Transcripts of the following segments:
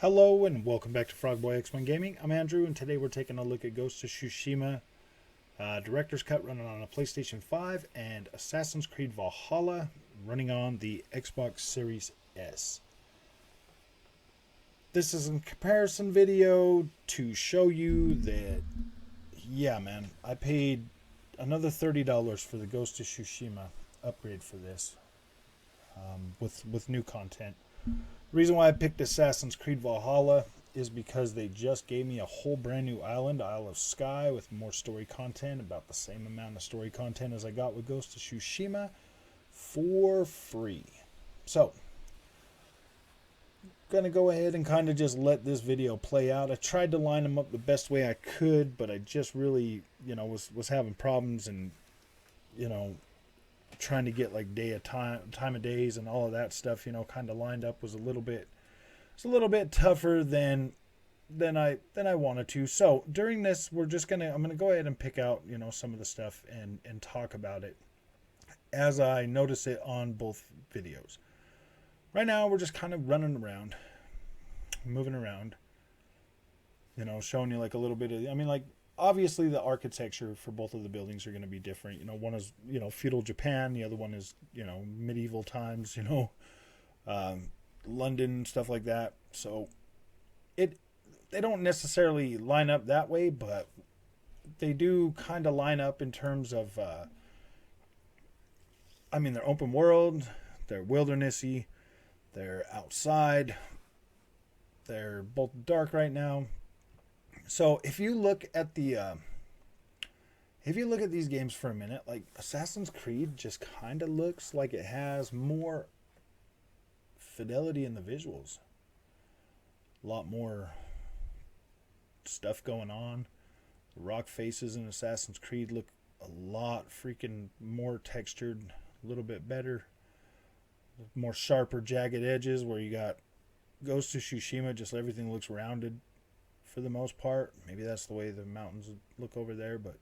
Hello and welcome back to Frogboy X1 Gaming. I'm Andrew, and today we're taking a look at Ghost of Tsushima Director's Cut running on a PlayStation 5 and Assassin's Creed Valhalla running on the Xbox Series S. This is a comparison video to show you that, yeah man, I paid another $30 for the Ghost of Tsushima upgrade for this with new content. The reason why I picked Assassin's Creed Valhalla is because they just gave me a whole brand new island, Isle of Skye, with more story content, about the same amount of story content as I got with Ghost of Tsushima, for free. So, gonna go ahead and kind of just let this video play out. I tried to line them up the best way I could, but I just really, was having problems and, trying to get like time of days and all of that stuff, kind of lined up was a little bit tougher than I wanted to. So during this, I'm gonna go ahead and pick out some of the stuff and talk about it as I notice it on both videos. Right now we're just kind of running around, moving around, showing you like a little bit of, obviously the architecture for both of the buildings are going to be different. One is, feudal Japan. The other one is, medieval times, London, stuff like that. So they don't necessarily line up that way, but they do kind of line up in terms of, they're open world, they're wildernessy, they're outside, they're both dark right now. So if you look at these games for a minute, like Assassin's Creed just kind of looks like it has more fidelity in the visuals. A lot more stuff going on. The rock faces in Assassin's Creed look a lot freaking more textured, a little bit better. More sharper, jagged edges, where you got Ghost of Tsushima, just everything looks rounded for the most part. Maybe that's the way the mountains look over there, but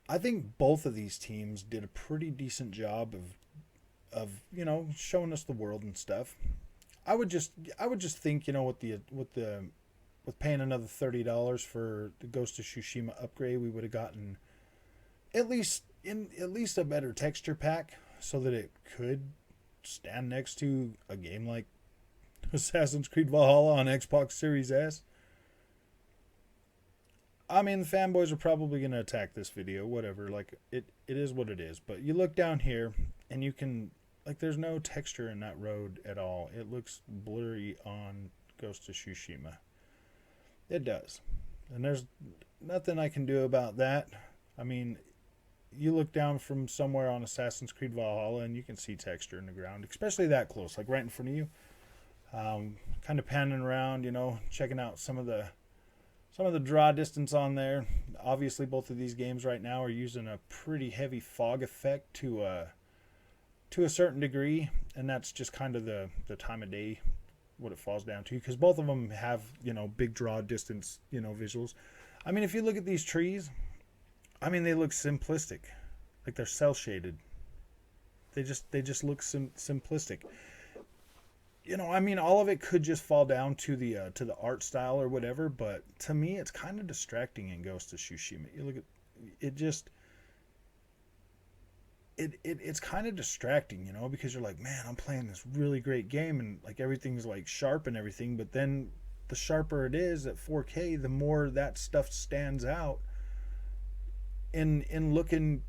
I think both of these teams did a pretty decent job of showing us the world and stuff. I would just think, with paying another $30 for the Ghost of Tsushima upgrade, we would have gotten at least a better texture pack so that it could stand next to a game like Assassin's Creed Valhalla on Xbox Series S. The fanboys are probably going to attack this video, whatever. It is what it is. But you look down here, and you can, there's no texture in that road at all. It looks blurry on Ghost of Tsushima. It does. And there's nothing I can do about that. You look down from somewhere on Assassin's Creed Valhalla, and you can see texture in the ground, especially that close, right in front of you. Kind of panning around, checking out some of the draw distance on there. Obviously, both of these games right now are using a pretty heavy fog effect to a certain degree, and that's just kind of the time of day, what it falls down to, because both of them have big draw distance visuals. If you look at these trees, they look simplistic, like they're cell shaded. They just look simplistic. All of it could just fall down to the art style or whatever, but to me, it's kind of distracting in Ghost of Tsushima. You look at it, it's kind of distracting, because you're like, man, I'm playing this really great game, and everything's sharp and everything, but then the sharper it is at 4K, the more that stuff stands out in looking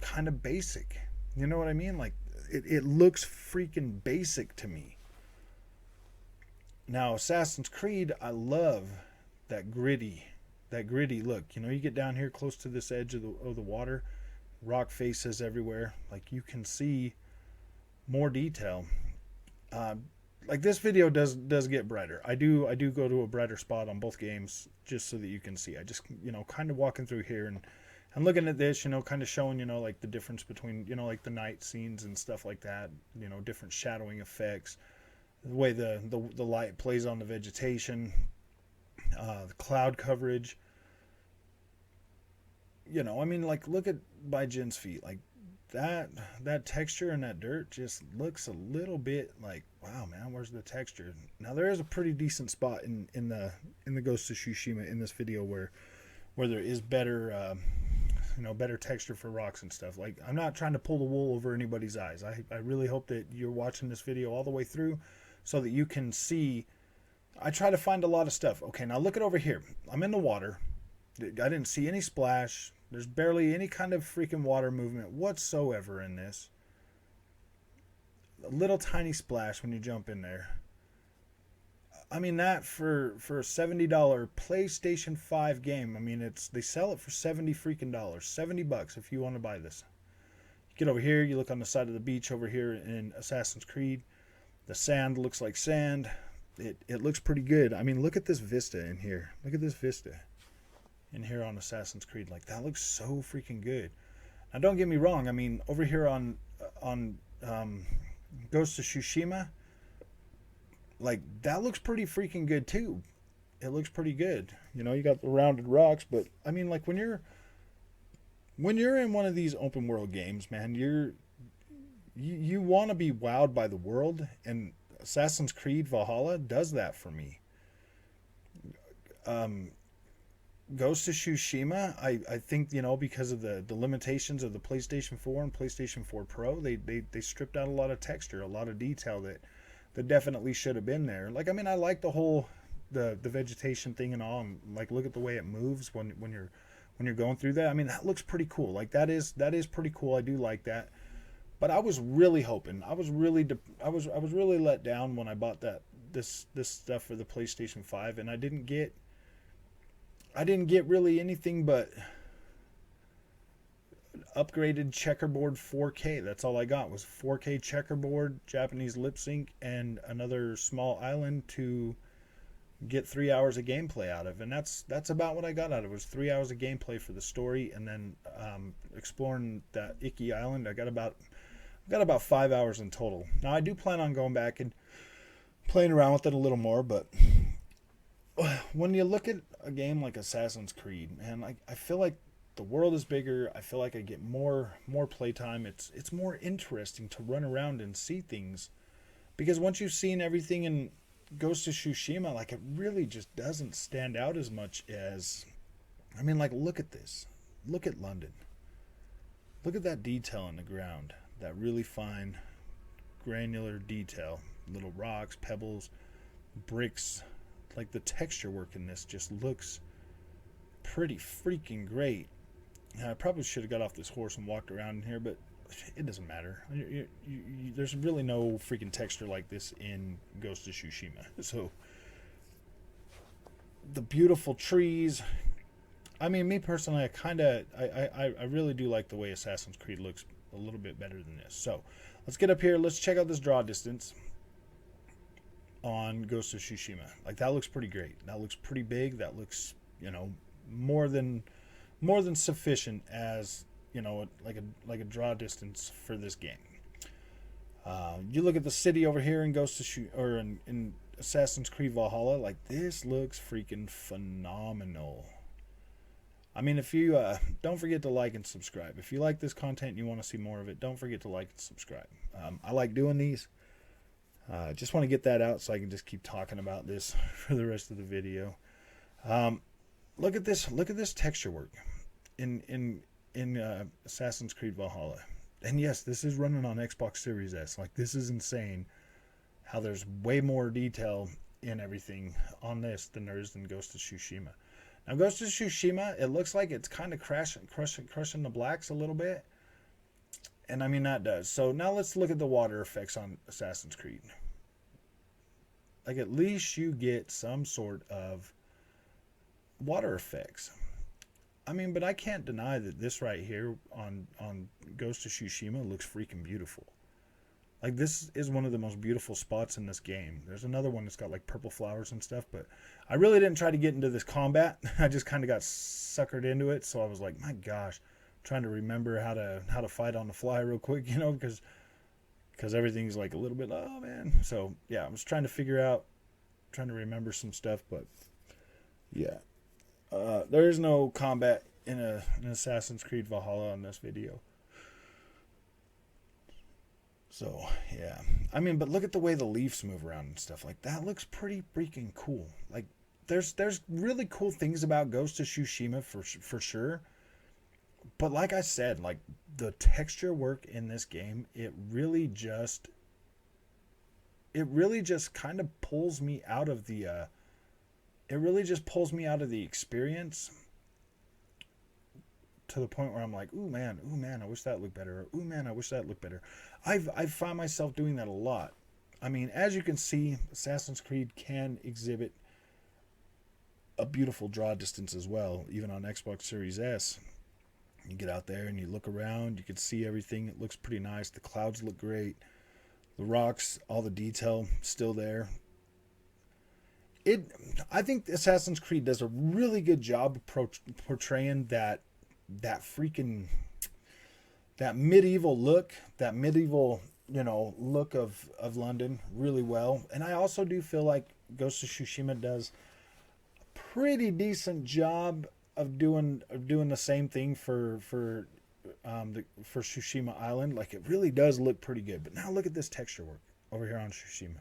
kind of basic. You know what I mean? It looks freaking basic to me. Now, Assassin's Creed, I love that gritty look. You get down here close to this edge of the water, rock faces everywhere. You can see more detail. This video does get brighter. I do go to a brighter spot on both games just so that you can see. I just, kind of walking through here and looking at this, kind of showing, the difference between, the night scenes and stuff like that, different shadowing effects. The way the light plays on the vegetation, the cloud coverage. Look at by Jin's feet. that texture and that dirt just looks a little bit like, wow, man, where's the texture? Now there is a pretty decent spot in the Ghost of Tsushima in this video where there is better better texture for rocks and stuff. Like, I'm not trying to pull the wool over anybody's eyes. I really hope that you're watching this video all the way through so that you can see. I try to find a lot of stuff. Okay, now look at over here. I'm in the water. I didn't see any splash. There's barely any kind of freaking water movement whatsoever in this. A little tiny splash when you jump in there. I mean, that for a $70 PlayStation 5 game. I mean, they sell it for $70 freaking dollars. $70 if you want to buy this. You get over here, you look on the side of the beach over here in Assassin's Creed. The sand looks like sand. It looks pretty good. I mean, look at this vista in here. Look at this vista in here on Assassin's Creed. Like, that looks so freaking good. Now, don't get me wrong. I mean, over here on Ghost of Tsushima, like, that looks pretty freaking good too. It looks pretty good. You know, you got the rounded rocks, but I mean, like, when you're in one of these open world games, man, you want to be wowed by the world, and Assassin's Creed Valhalla does that for me. Ghost of Tsushima, I think, you know, because of the limitations of the PlayStation 4 and PlayStation 4 Pro, they stripped out a lot of texture, a lot of detail that definitely should have been there. Like, I mean, I like the whole the vegetation thing and all, and like, look at the way it moves when you're going through that. I mean, that looks pretty cool. Like, that is pretty cool. I do like that. But I was really hoping, I was really let down when I bought this stuff for the PlayStation 5, and I didn't get really anything but upgraded checkerboard 4K. That's all I got was 4K checkerboard, Japanese lip sync, and another small island to get 3 hours of gameplay out of. And that's about what I got out of it. It was 3 hours of gameplay for the story, and then exploring that icky island. I got about 5 hours in total. Now, I do plan on going back and playing around with it a little more, but when you look at a game like Assassin's Creed, man, like, I feel like the world is bigger. I feel like I get more playtime. It's more interesting to run around and see things, because once you've seen everything in Ghost of Tsushima, like, it really just doesn't stand out as much as, I mean, like, look at this. Look at London. Look at that detail in the ground. That really fine, granular detail. Little rocks, pebbles, bricks. Like, the texture work in this just looks pretty freaking great. I probably should have got off this horse and walked around in here, but it doesn't matter. There's really no freaking texture like this in Ghost of Tsushima. So, the beautiful trees. I mean, me personally, I really do like the way Assassin's Creed looks a little bit better than this. So, let's get up here. Let's check out this draw distance on Ghost of Tsushima. Like, that looks pretty great. That looks pretty big. That looks, you know, more than sufficient as, you know, like a draw distance for this game. You look at the city over here in in Assassin's Creed Valhalla. Like, this looks freaking phenomenal. I mean, if you don't forget to like and subscribe. If you like this content and you want to see more of it, don't forget to like and subscribe. I like doing these. Just want to get that out so I can just keep talking about this for the rest of the video. Look at this texture work in Assassin's Creed Valhalla. And yes, this is running on Xbox Series S. Like, this is insane how there's way more detail in everything on this than there is in Ghost of Tsushima. Now, Ghost of Tsushima, it looks like it's kind of crushing the blacks a little bit. And I mean, that does. So now let's look at the water effects on Assassin's Creed. Like, at least you get some sort of water effects. I mean, but I can't deny that this right here on Ghost of Tsushima looks freaking beautiful. Like, this is one of the most beautiful spots in this game. There's another one that's got like purple flowers and stuff, but I really didn't try to get into this combat. I just kind of got suckered into it. So I was like, my gosh, trying to remember how to fight on the fly real quick, you know, because everything's like a little bit, oh man. So yeah, I was trying to remember some stuff, but yeah. There is no combat in an Assassin's Creed Valhalla on this video. So yeah, I mean, but look at the way the leaves move around and stuff. Like that looks pretty freaking cool. Like there's really cool things about Ghost of Tsushima for sure. But like I said, like the texture work in this game, it really just kind of pulls me out of the it really just pulls me out of the experience to the point where I'm like, ooh man, I wish that looked better. Or, ooh man, I wish that looked better. I've found myself doing that a lot. I mean, as you can see, Assassin's Creed can exhibit a beautiful draw distance as well, even on Xbox Series S. You get out there and you look around, you can see everything. It looks pretty nice. The clouds look great. The rocks, all the detail still there. I think Assassin's Creed does a really good job of portraying that freaking that medieval look, look of London really well. And I also do feel like Ghost of Tsushima does a pretty decent job of doing the same thing for Tsushima Island. Like it really does look pretty good. But now look at this texture work over here on Tsushima.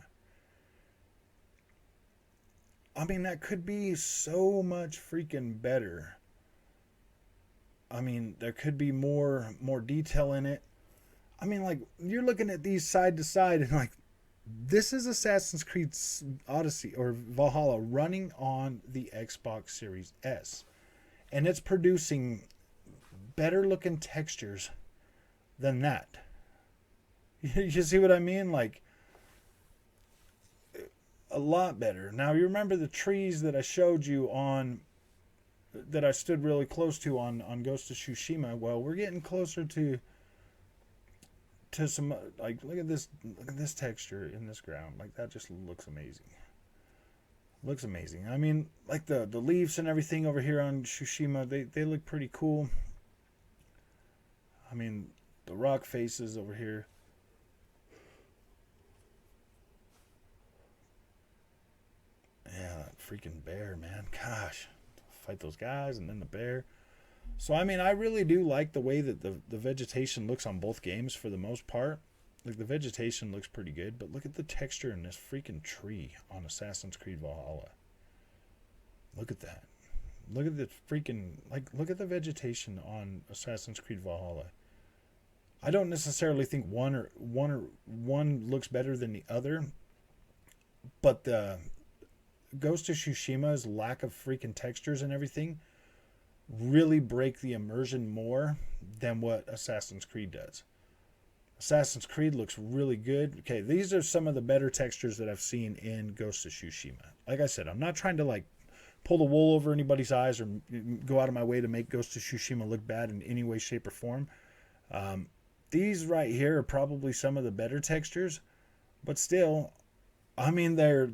I mean, that could be so much freaking better. I mean, there could be more detail in it. I mean, like, you're looking at these side to side and like, this is Assassin's Creed Odyssey or Valhalla running on the Xbox Series S. And it's producing better looking textures than that. You see what I mean? Like, a lot better. Now, you remember the trees that I showed you that I stood really close to on Ghost of Tsushima? Well, we're getting closer to some, like, look at this texture in this ground. Like, that just looks amazing. Looks amazing. I mean, like the leaves and everything over here on Tsushima, they look pretty cool. I mean, the rock faces over here. Yeah, that freaking bear, man. Gosh. Fight those guys and then the bear. So, I mean, I really do like the way that the vegetation looks on both games for the most part. Like, the vegetation looks pretty good, but look at the texture in this freaking tree on Assassin's Creed Valhalla. Look at that. Look at the freaking, like, look at the vegetation on Assassin's Creed Valhalla. I don't necessarily think one looks better than the other, but the Ghost of Tsushima's lack of freaking textures and everything really break the immersion more than what Assassin's Creed does. Assassin's Creed looks really good. Okay, these are some of the better textures that I've seen in Ghost of Tsushima. Like I said, I'm not trying to like pull the wool over anybody's eyes or go out of my way to make Ghost of Tsushima look bad in any way, shape, or form. These right here are probably some of the better textures, but still, I mean, they're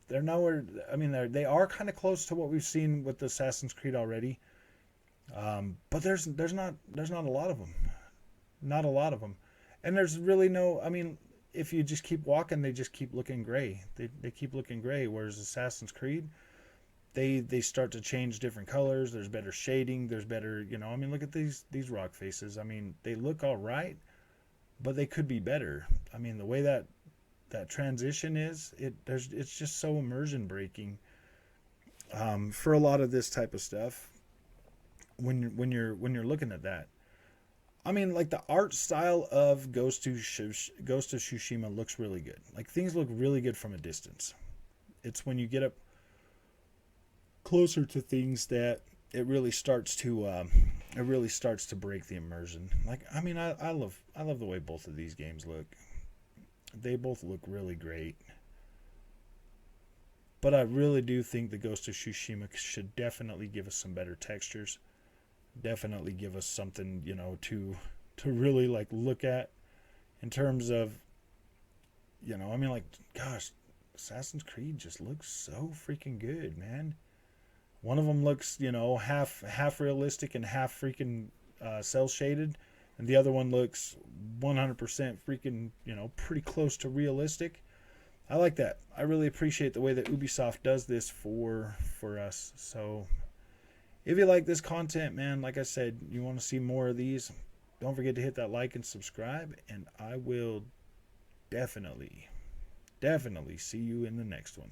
nowhere. I mean, they are kind of close to what we've seen with Assassin's Creed already, but there's not a lot of them, not a lot of them, and there's really no. I mean, if you just keep walking, they just keep looking gray. They keep looking gray. Whereas Assassin's Creed, they start to change different colors. There's better shading. There's better, I mean, look at these rock faces. I mean, they look all right, but they could be better. I mean, the way that transition is, it's just so immersion breaking for a lot of this type of stuff. When you're looking at that, I mean, like the art style of Ghost of Tsushima looks really good. Like things look really good from a distance. It's when you get up closer to things that it really starts to break the immersion. Like, I mean, I love the way both of these games look. They both look really great. But I really do think the Ghost of Tsushima should definitely give us some better textures. Definitely give us something, to really like look at in terms of, I mean, like, gosh, Assassin's Creed just looks so freaking good, man. One of them looks, half realistic and half freaking cel shaded, and the other one looks 100% freaking, pretty close to realistic. I like that. I really appreciate the way that Ubisoft does this for us. So if you like this content, man, like I said, you want to see more of these, Don't forget to hit that like and subscribe, and I will definitely see you in the next one.